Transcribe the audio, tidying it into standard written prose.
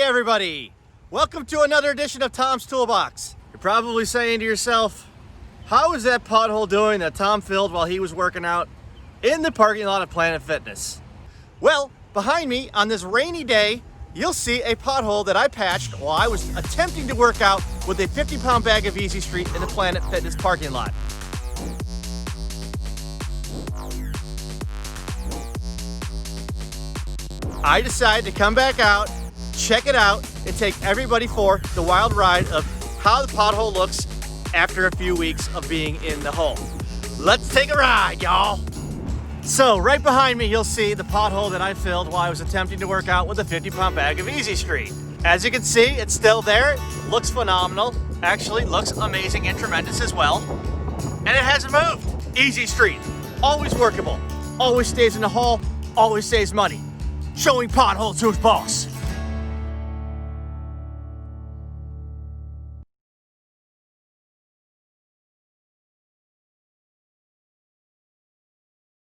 everybody! Welcome to another edition of Tom's Toolbox. You're probably saying to yourself, how is that pothole doing that Tom filled while he was working out in the parking lot of Planet Fitness? Well, behind me on this rainy day, you'll see a pothole that I patched while I was attempting to work out with a 50-pound bag of Easy Street in the Planet Fitness parking lot. I decided to come back out, check it out, and take everybody for the wild ride of how the pothole looks after a few weeks of being in the hole. Let's take a ride, y'all. So right behind me, you'll see the pothole that I filled while I was attempting to work out with a 50-pound bag of Easy Street. As you can see, it's still there. It looks phenomenal. Actually, looks amazing and tremendous as well. And it hasn't moved. Easy Street, always workable, always stays in the hole, always saves money. Showing potholes to his boss.